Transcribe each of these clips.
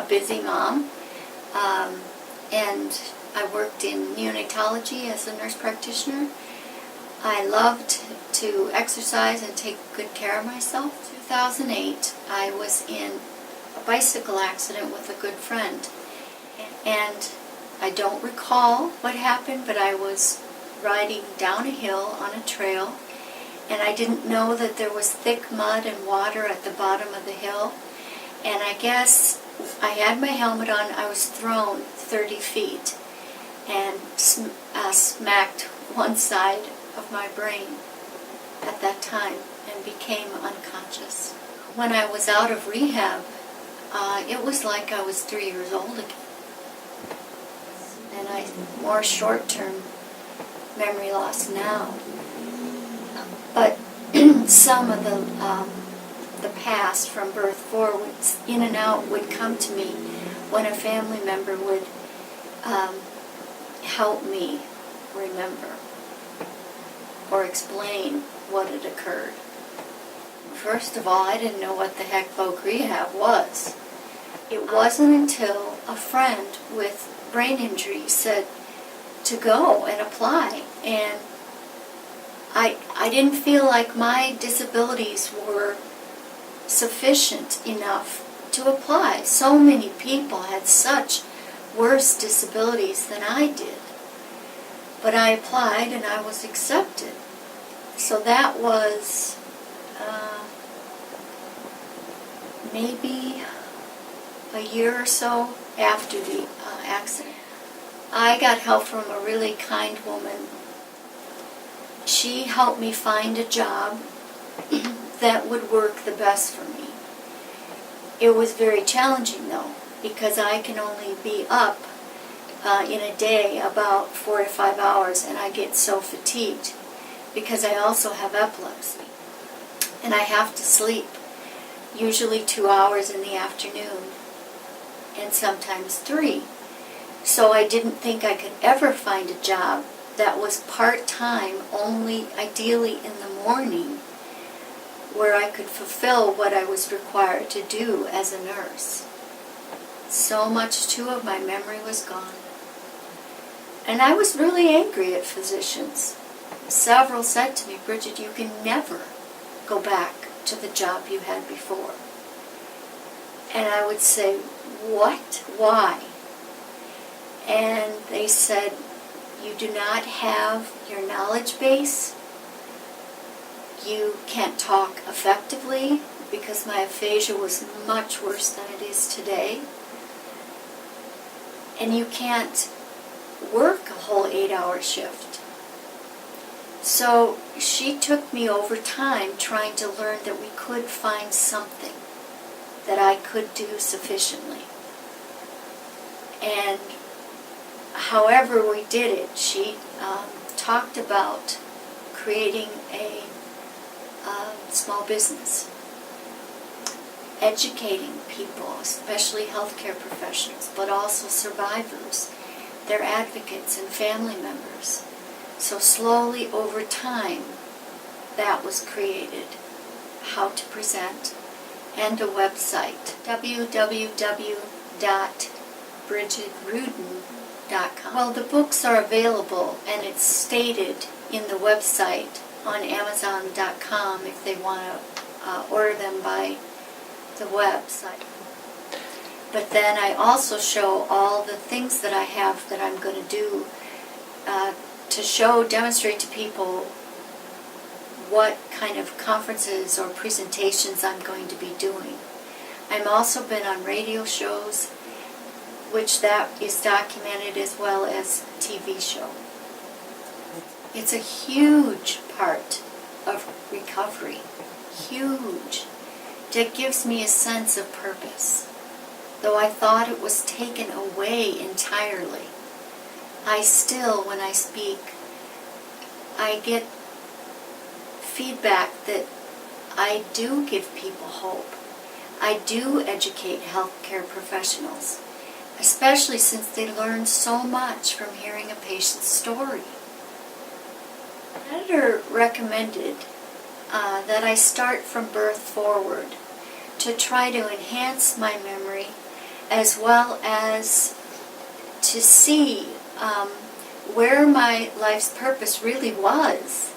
busy mom, and I worked in neonatology as a nurse practitioner. I loved to exercise and take good care of myself. 2008, I was in a bicycle accident with a good friend, and I don't recall what happened, but I was riding down a hill on a trail, and I didn't know that there was thick mud and water at the bottom of the hill, and I guess I had my helmet on. I was thrown 30 feet and smacked one side of my brain at that time and became unconscious. When I was out of rehab, it was like I was 3 years old again. And I more short-term memory loss now. But some of the past from birth forwards, in and out, would come to me when a family member would help me remember or explain what had occurred. First of all, I didn't know what the heck voc rehab was. It wasn't until a friend with brain injury said to go and apply, and I didn't feel like my disabilities were sufficient enough to apply. So many people had such worse disabilities than I did. But I applied and I was accepted. So that was maybe a year or so after the accident. I got help from a really kind woman. She helped me find a job that would work the best for me. It was very challenging though, because I can only be up in a day about 4 to 5 hours, and I get so fatigued because I also have epilepsy. And I have to sleep usually 2 hours in the afternoon and sometimes 3. So I didn't think I could ever find a job that was part-time, only ideally in the morning, where I could fulfill what I was required to do as a nurse. So much too of my memory was gone. And I was really angry at physicians. Several said to me, "Bridgid, you can never go back to the job you had before." And I would say, "What? Why?" And they said, "You do not have your knowledge base. You can't talk effectively," because my aphasia was much worse than it is today. "And you can't work a whole 8-hour shift." So she took me over time trying to learn that we could find something that I could do sufficiently. And however we did it, she talked about creating a small business, educating people, especially healthcare professionals, but also survivors, their advocates and family members. So slowly over time, that was created, how to present, and a website, www.bridgidruden.com. Well, the books are available, and it's stated in the website on Amazon.com if they want to order them by the website. But then I also show all the things that I have that I'm going to do to demonstrate to people what kind of conferences or presentations I'm going to be doing. I've also been on radio shows, which that is documented, as well as TV show. It's a huge part of recovery, huge, that gives me a sense of purpose. Though I thought it was taken away entirely, I still, when I speak, I get feedback that I do give people hope. I do educate healthcare professionals, especially since they learn so much from hearing a patient's story. The editor recommended that I start from birth forward to try to enhance my memory as well as to see where my life's purpose really was.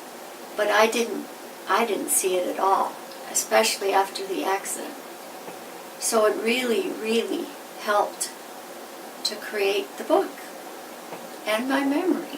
But I didn't see it at all, especially after the accident. So it really, really helped to create the book and my memory.